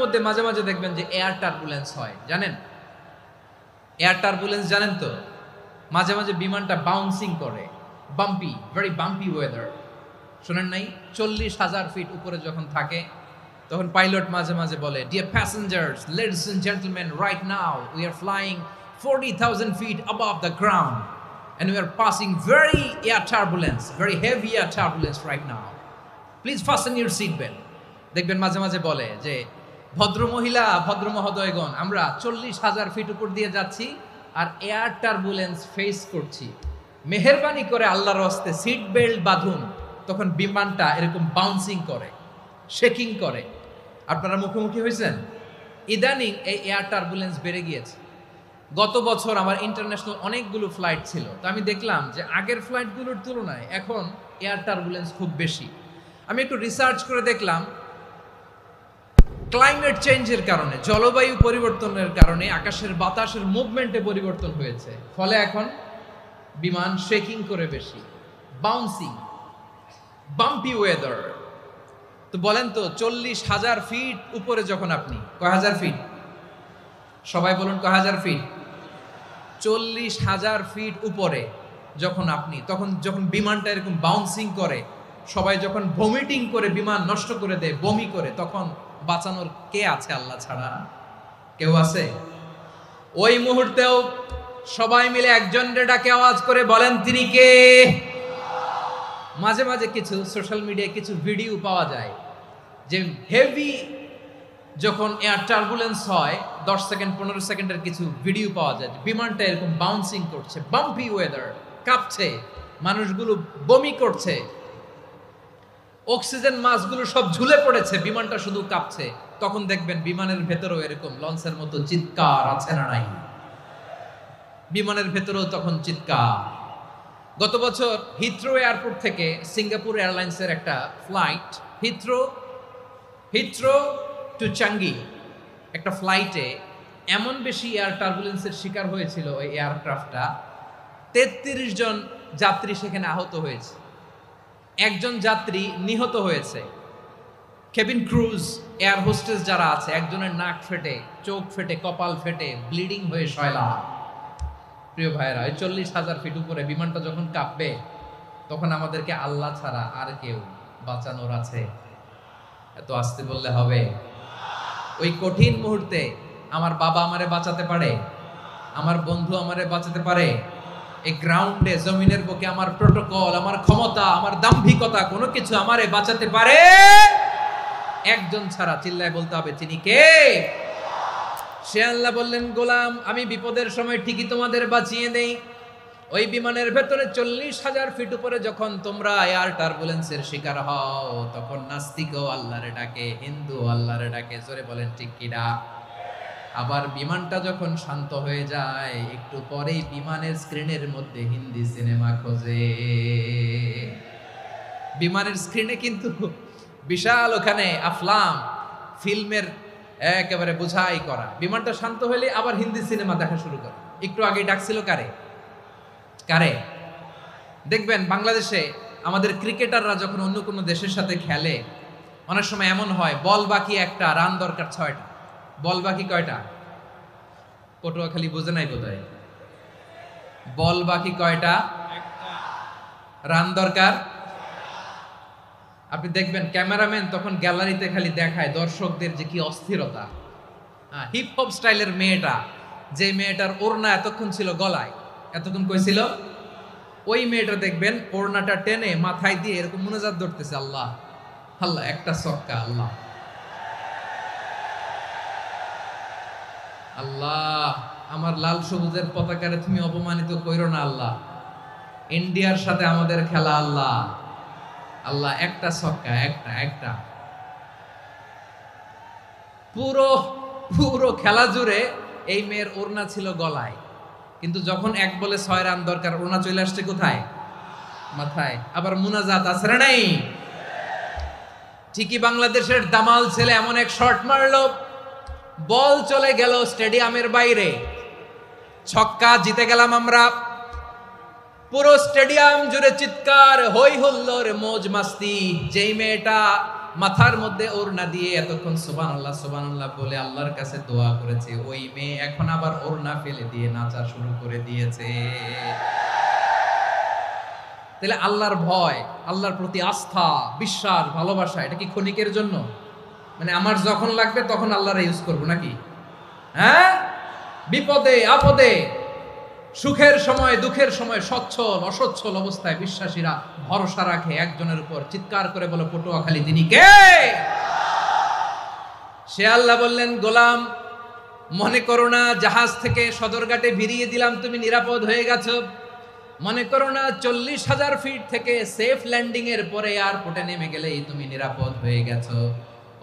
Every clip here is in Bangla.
মধ্যে মাঝে মাঝে দেখবেন যে এয়ার টার্বুলেন্স হয়, জানেন? এয়ার টার্বুলেন্স জানেন তো? মাঝে মাঝে বিমানটা বাউন্সিং করে, বাম্পি, ভেরি বাম্পি ওয়েদার। শোনেন নাই? 40,000 ফিট উপরে যখন থাকে তখন পাইলট মাঝে মাঝে বলে, dear passengers, ladies and gentleman, right now we are flying 40,000 feet above the ground and we are passing very air turbulence, very heavy air turbulence right now. Please fasten your seat belt. দেখবেন মাঝে মাঝে বলে যে, ভদ্র মহিলা, ভদ্র মহোদয়গণ, আমরা 40,000 ফিট উপর দিয়ে যাচ্ছি আর এয়ার টার্বুলেন্স ফেস করছি, মেহেরবানি করে আল্লাহর হস্তে সিট বেল্ট বাঁধুন। তখন বিমানটা এরকম বাউন্সিং করে, শেকিং করে। আপনারা মুখোমুখি হয়েছেন? ইদানিং এই এয়ার টার্বুলেন্স বেড়ে গিয়েছে। গত বছর আমার ইন্টারন্যাশনাল অনেকগুলো ফ্লাইট ছিল, তো আমি দেখলাম যে আগের ফ্লাইটগুলোর তুলনায় এখন এয়ার টার্বুলেন্স খুব বেশি। আমি একটু রিসার্চ করে দেখলাম, ক্লাইমেট চেঞ্জের কারণে, জলবায়ু পরিবর্তনের কারণে আকাশের বাতাসের মুভমেন্টে পরিবর্তন হয়েছে, ফলে এখন বিমান শেকিং করে বেশি, বাউন্সিং, বাম্পি ওয়েদার। তো বলেন তো, 40,000 ফিট উপরে যখন আপনি, কয় হাজার ফিট? সবাই বলুন, কয় হাজার ফিট? 40,000 ফিট উপরে যখন আপনি, তখন যখন বিমানটা এরকম বাউন্সিং করে, সবাই যখন ভমিটিং করে বিমান নষ্ট করে দেয়, বমি করে, তখন বাঁচানোর কে আছে আল্লাহ ছাড়া? কেউ আছে? ওই মুহূর্তেও সবাই মিলে একজনের ডাকে আওয়াজ করে বলেন, তিনি কে? মাঝে মাঝে কিছু সোশ্যাল মিডিয়ায় কিছু ভিডিও পাওয়া যায় যে হেভি যখন এয়ার টার্বুলেন্স হয়, 10 সেকেন্ড 15 সেকেন্ডের কিছু ভিডিও পাওয়া যায়, বিমানটা এরকম বাউন্সিং করছে, বাম্পি ওয়েদার, কাঁপছে, মানুষগুলো বমি করছে, অক্সিজেন মাস্কগুলো সব ঝুলে পড়েছে, বিমানটা শুধু কাঁপছে। তখন দেখবেন বিমানের ভেতরেও এরকম লঞ্চের মতো চিৎকার আছে না নাই? বিমানের ভেতরেও তখন চিৎকার। গত বছর হিথ্রো এয়ারপোর্ট থেকে সিঙ্গাপুর এয়ারলাইন্সের একটা ফ্লাইট, হিথ্রো টু চাঙ্গি, একটা ফ্লাইটে এমন বেশি এয়ার টার্বুলেন্সের শিকার হয়েছিল ওই এয়ারক্রাফটটা, 33 জন যাত্রী সেখানে আহত হয়েছে, একজন যাত্রী নিহত হয়েছে। কেবিন ক্রুজ, এয়ার হোস্টেস যারা আছে, একজনের নাক ফেটে, চোখ ফেটে, কপাল ফেটে, ব্লিডিং হয়ে শয়লা। প্রিয় ভাইরা, 40,000 ফিট উপরে বিমানটা যখন কাঁপবে, তখন আমাদেরকে আল্লাহ ছাড়া আর কেউ বাঁচানোর আছে? এত আসতে বললে হবে? ওই কঠিন মুহূর্তে আমার বাবা আমারে বাঁচাতে পারে, আমার বন্ধু আমারে বাঁচাতে পারে। এই গ্রাউন্ডে, জমিনের বুকে আমার প্রোটোকল, আমার ক্ষমতা, আমার দাম্ভিকতা, কোনো কিছু আমারে বাঁচাতে পারে একজন ছাড়া। চিল্লায় বলতে হবে, তিনি কে? সে আল্লাহ বললেন, গোলাম, আমি বিপদের সময় ঠিকই তোমাদের বাঁচিয়ে দেই। ওই বিমানের ভেতরে 40,000 ফিট উপরে যখন তোমরা এয়ার টার্বুলেন্সের শিকার হও, তখন নাস্তিকও আল্লাহরে ডাকে, হিন্দু আল্লাহরে ডাকে। জোরে বলেন, ঠিক কিনা? আবার বিমানটা যখন শান্ত হয়ে যায়, একটু পরেই বিমানের স্ক্রিনের মধ্যে হিন্দি সিনেমা খোঁজে। বিমানের স্ক্রিনে কিন্তু বিশাল ওখানে আফলাম ফিল্মের একেবারে বোঝাই করা। বিমানটা শান্ত হলে আবার হিন্দি সিনেমা দেখা শুরু করে। একটু আগে ডাকছিল কারে? দেখবেন বাংলাদেশে আমাদের ক্রিকেটাররা যখন অন্য কোনো দেশের সাথে খেলে, অনেক সময় এমন হয়, বল বাকি একটা, রান দরকার 6টা। বল বাকি কয়টা? পটুয়াখালী বোঝে নাই বোধহয়। বল বাকি কয়টা? রান দরকার। আপনি দেখবেন ক্যামেরাম্যান তখন গ্যালারিতে খালি দেখায় দর্শকদের যে কি অস্থিরতা। হিপ হপ স্টাইলের মেয়েটা, যে মেয়েটার ওড়না এতক্ষণ ছিল গলায়, এতক্ষণ কই ছিল, ওই মেয়েটা দেখবেন ওড়নাটা টেনে মাথায় দিয়ে এরকম মুনাজাত ধরতেছে, আল্লাহ আল্লাহ, একটা ছক্কা, আল্লাহ আল্লাহ, আমার লাল সবুজের পতাকারে তুমি অপমানিত কইরো না আল্লাহ, ইন্ডিয়ার সাথে আমাদের খেলা, আল্লাহ আল্লাহ, একটা ছক্কা, একটা। পুরো খেলা জুড়ে এই মেয়ের ওড়না ছিল গলায়, কিন্তু যখন 1 বলে 6 রান দরকার, ওড়না চলে আসছে কোথায়? মাথায়। আবার মুনাজাত আছে না নাই? ঠিকই বাংলাদেশের দামাল ছেলে এমন এক শট মারলো, বল চলে গেল স্টেডিয়ামের বাইরে, ছক্কা, জিতে গেলাম আমরা। পুরো স্টেডিয়াম জুড়ে চিৎকার, হই হুল্লোড়, মৌজ মাস্তি। যেই মেয়েটা মাথার মধ্যে ওড়না দিয়ে এতক্ষণ সুবহানাল্লাহ সুবহানাল্লাহ বলে আল্লাহর কাছে দোয়া করেছে, ওই মেয়ে এখন আবার ওড়না ফেলে দিয়ে নাচা শুরু করে দিয়েছে। তাহলে আল্লাহর ভয়, আল্লাহর প্রতি আস্থা, বিশ্বাস, ভালোবাসা, এটা কি ক্ষণিকের জন্য? মানে আমার যখন লাগবে তখন আল্লাহর ইউজ করবো নাকি? হ্যাঁ, বিপদে আপদে, সুখের সময় দুঃখের সময়, সচ্ছল অসচ্ছল অবস্থায় বিশ্বাসীরা ভরসা রাখে একজনের উপর। চিৎকার করে বলো পটুয়াখালী, তিনি কে? সে আল্লাহ বললেন, গোলাম মনে করো না জাহাজ থেকে সদরঘাটে ভিড়িয়ে দিলাম তুমি নিরাপদ হয়ে গেছো। মনে করো না 40,000 ফিট থেকে সেফ ল্যান্ডিং এর পরে এয়ারপোর্টে নেমে গেলেই তুমি নিরাপদ হয়ে গেছো।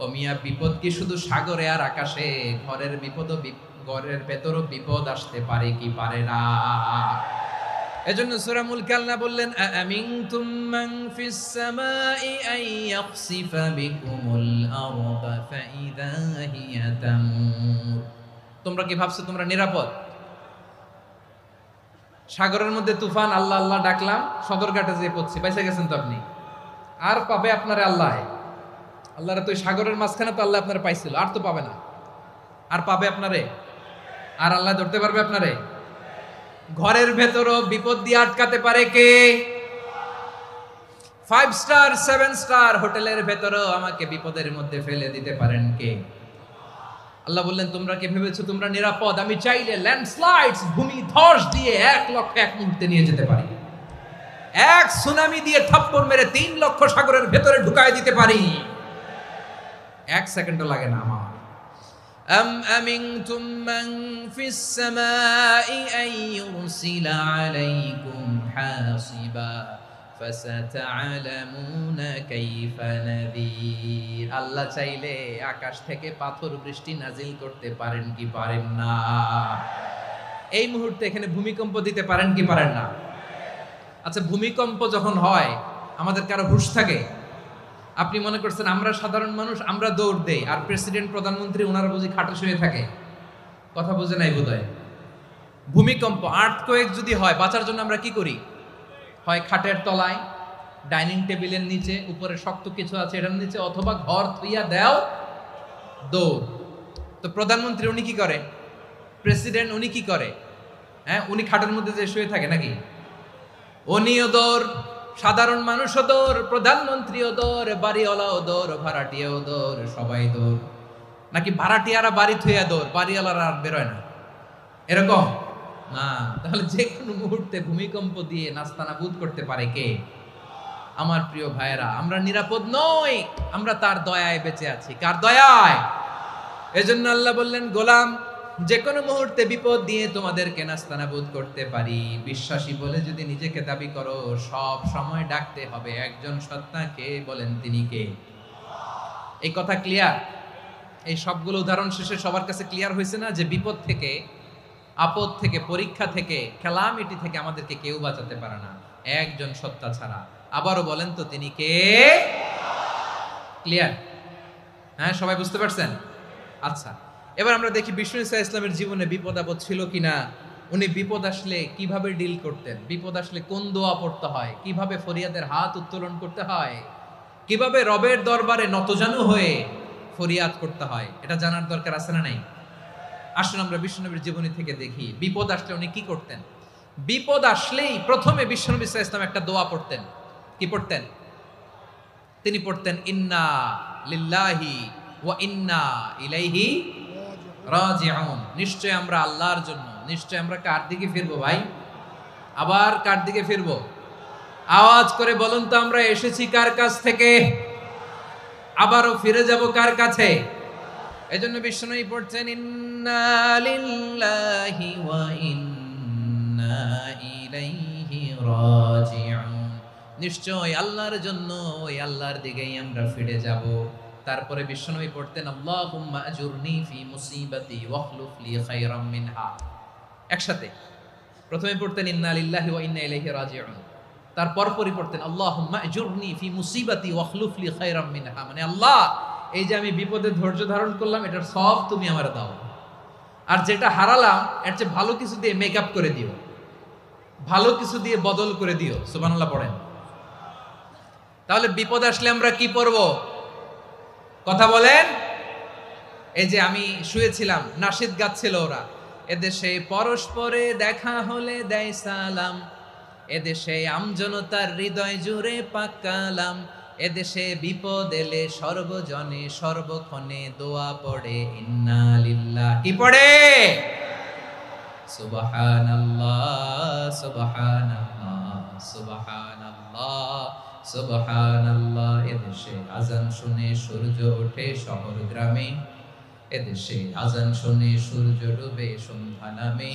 ও মিয়া, বিপদ কি শুধু সাগরে আর আকাশে? ঘরের বিপদও, ঘরের ভেতরও বিপদ আসতে পারে কি পারে না? এজন্য সূরা মুলক আল্লাহ বললেন, আমিনতুম মান ফিস সামাই আন ইয়াখসিফা বিকুমুল আরদা ফাইযা হিয়া তামুর। তোমরা কি ভাবছো তোমরা নিরাপদ? সাগরের মধ্যে তুফান, আল্লাহ আল্লাহ ডাকলাম, সদরঘাটে যেয়ে পড়ছি, বাইসে গেছেন তো আপনি। আর পাবে আপনারে আল্লাহ? আল্লাহরে তো সাগরের মাঝখানে তো আল্লাহ আপনারে পাইছিল, আর তো পাবে না। আর পাবে আপনারে? আর আল্লাহ ধরতে পারবে আপনারে? ঘরের ভেতরও বিপদ দিয়ে আটকাতে পারে কে? 5 স্টার 7 স্টার হোটেলের ভেতরও আমাকে বিপদের মধ্যে ফেলে দিতে পারেন কে? আল্লাহ বললেন, তোমরা কি ভেবেছো তোমরা নিরাপদ? আমি চাইলে ল্যান্ডস্লাইডস, ভূমি ধস দিয়ে 1 লক্ষ এক মুহূর্তে নিয়ে যেতে পারি। এক সুনামি দিয়ে থাপ্পড় মেরে 3 লক্ষ সাগরের ভেতরে ঢুকায় দিতে পারি। 1 সেকেন্ডও লাগে না আমার। أم أمنتم من في السماء أن يرسل عليكم حاصبا فستعلمون كيف نذير। আল্লাহ চাইলে আকাশ থেকে পাথর বৃষ্টি নাজিল করতে পারেন কি পারেন না? এই মুহূর্তে এখানে ভূমিকম্প দিতে পারেন কি পারেন না? আচ্ছা, ভূমিকম্প যখন হয় আমাদের কারো হুঁশ থাকে? আপনি মনে করছেন আমরা সাধারণ মানুষ, আমরা দৌড় দেই, আর প্রেসিডেন্ট প্রধানমন্ত্রী ওনারা বুঝি খাটে শুয়ে থাকে? কথা বুঝে নাই বোধহয়। ভূমিকম্প, আর্থকোয়েক যদি হয়, বাঁচার জন্য আমরা কি করি? হয় খাটের তলায়, ডাইনিং টেবিলের নিচে, উপরে শক্ত কিছু আছে এটার নিচে, অথবা ঘর থুইয়া দেও দৌড়। তো প্রধানমন্ত্রী উনি কি করে? প্রেসিডেন্ট উনি কি করে? হ্যাঁ, উনি খাটের মধ্যে যে শুয়ে থাকে নাকি? উনিও দৌড়, সাধারণ মানুষও দৌড়, প্রধানমন্ত্রীও দৌড়, বাড়িওয়ালাও দৌড়, ভাড়াটিয়াও দৌড়, সবাই দৌড়। নাকি ভাড়াটিয়ারা বাড়ি থুইয়া দৌড়, বাড়িওয়ালারা আর বেরোয় না? এরকম না। তাহলে যে কোনো মুহূর্তে ভূমিকম্প দিয়ে নাস্তানাবুদ করতে পারে কে? আমার প্রিয় ভাইয়েরা, আমরা নিরাপদ নই, আমরা তার দয়ায় বেঁচে আছি। কার দয়ায়? এজন্য আল্লাহ বললেন, গোলাম যে কোনো মুহূর্তে বিপদ দিয়ে তোমাদেরকে নাস্তানাবুদ করতে পারি। বিশ্বাসী বলে যদি নিজেকে দাবি করো, সব সময় ডাকতে হবে একজন সত্তাকে। বলেন তিনি কে? এই কথা ক্লিয়ার? এই সবগুলো উদাহরণ শেষে সবার কাছে ক্লিয়ার হয়েছে না যে বিপদ থেকে, আপদ থেকে, পরীক্ষা থেকে, ক্যালামিটি থেকে আমাদেরকে কেউ বাঁচাতে পারে না একজন সত্তা ছাড়া। আবারও বলেন তো তিনি কে? ক্লিয়ার? হ্যাঁ, সবাই বুঝতে পারছেন? আচ্ছা, এবার আমরা দেখি বিষ্ণু ঈসা ইসলামের জীবনে বিপদ আপদ ছিল কিনা। উনি বিপদ আসলে কিভাবে ডিল করতেন, বিপদ আসলে কোন দোয়া পড়তে হয়, কিভাবে ফরিয়াদের হাত উত্তোলন করতে হয়, কিভাবে রবের দরবারে নতজানু হয়ে ফরিয়াদ করতে হয়, এটা জানার দরকার আছে না নাই? আসুন আমরা বিশ্বনবীর জীবনী থেকে দেখি বিপদ আসলে উনি কি করতেন। বিপদ আসলেই প্রথমে বিশ্বনবী সাল্লাল্লাহু আলাইহি ওয়াসাল্লাম একটা দোয়া পড়তেন। কি পড়তেন? তিনি পড়তেন, ইন্না লিল্লাহি ওয়া ইন্না ইলাইহি রাজিউন। নিশ্চয় আমরা আল্লাহর জন্য, নিশ্চয় আমরা কার দিকে ফিরবো ভাই? আবার কার দিকে ফিরবো? আওয়াজ করে বলুন তো, আমরা এসেছি কার কাছ থেকে? আবারও ফিরে যাব কার কাছে? এজন্য বিষ্ণুই পড়ছেন, ইন্না লিল্লাহি ওয়া ইন্না ইলাইহি রাজিউন। নিশ্চয় আল্লাহর জন্য, ওই আল্লাহর দিকেই আমরা ফিরে যাব। তারপরে বিশ্বনবী পড়তেন, আল্লাহুম্মা আজুরনি ফি মুসিবাতি ওয়াখলুফ লি খায়রাম মিনহা। একসাথে প্রথমে পড়তেন ইন্না লিল্লাহি ওয়া ইন্না ইলাইহি রাজিউন, তারপর পরই পড়তেন আল্লাহুম্মা আজুরনি ফি মুসিবাতি ওয়াখলুফ লি খায়রাম মিনহা। মানে আল্লাহ, এই যে আমি বিপদে ধৈর্য ধারণ করলাম, এটার সব তুমি আমার দাও, আর যেটা হারালাম এর চেয়ে ভালো কিছু দিয়ে মেকআপ করে দিও, ভালো কিছু দিয়ে বদল করে দিও। সুবহানাল্লাহ পড়েন। তাহলে বিপদ আসলে আমরা কি পড়বো? কথা বলেন। এই যে আমি শুয়েছিলাম, নাশিদ গাচ্ছিল ওরা, এদেশে পরস্পরে দেখা হলে দেয় সালাম, এদেশে আমজনতার হৃদয় জুড়ে পাকালাম, এদেশে বিপদ এলে সর্বজনে সর্বক্ষণে দোয়া পড়ে ইন্না লিল্লাহ। কি পড়ে? সুবহানাল্লাহ সুবহানাল্লাহ সুবহানাল্লাহ সুবহানাল্লাহ। এদেশে আজান শুনে সূর্য ওঠে শহর গ্রামে, এদেশে আজান শুনে সূর্য ডুবে সন্ধ্যা নামে,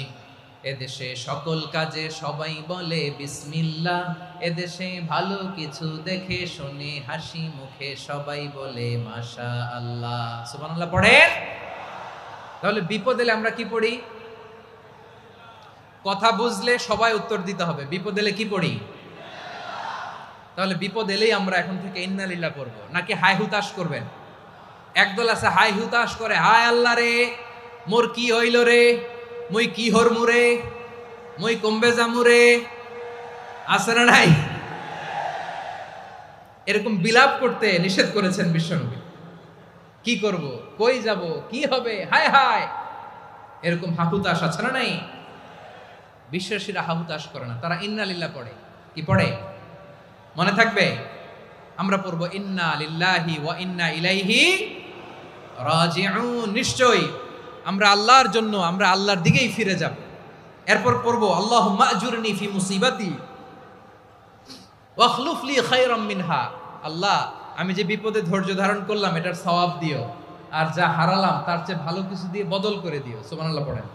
এদেশে সকল কাজে সবাই বলে বিসমিল্লাহ, এদেশে ভালো কিছু দেখে শুনে হাসি মুখে সবাই বলে মাশাআল্লাহ। সুবহানাল্লাহ পড়েন। তাহলে বিপদ এলে আমরা কি পড়ি? কথা বুঝলে সবাই উত্তর দিতে হবে। বিপদ এলে কি পড়ি? তাহলে বিপদ এলেই আমরা এখন থেকে ইন্না লিল্লাহ পড়বো, নাকি হাই হুতাশ করবেন? একদল আছে হাই হুতাশ করে, হায় আল্লাহ রে মোর কি হইল রে, মুই কি হরমু রে, মুই কমবে জামু রে, আছে না নাই? এরকম বিলাপ করতে নিষেধ করেছেন বিশ্বনবী। কি করব, কই যাব, কি হবে, হায় হায়, এরকম হাহুতাশ আছে না নাই? বিশ্বাসীরা হাহুতাশ করে না, তারা ইন্না লিল্লাহ পড়ে। কি পড়ে মনে থাকবে? আমরা পড়বো ইন্না লিল্লাহি ওয়া ইন্না ইলাইহি রাজিউন। নিশ্চয়ই আমরা আল্লাহর জন্য, আমরা আল্লাহর দিকেই ফিরে যাব। এরপর পড়বো আল্লাহুম্মা আজুরনি ফি মুসিবাতি ওয়াখলুফ লি খায়রাম মিনহা। আল্লাহ, আমি যে বিপদে ধৈর্য ধারণ করলাম এটার সওয়াব দিও, আর যা হারালাম তার চেয়ে ভালো কিছু দিয়ে বদল করে দিও। সুবহানাল্লাহ পড়েন।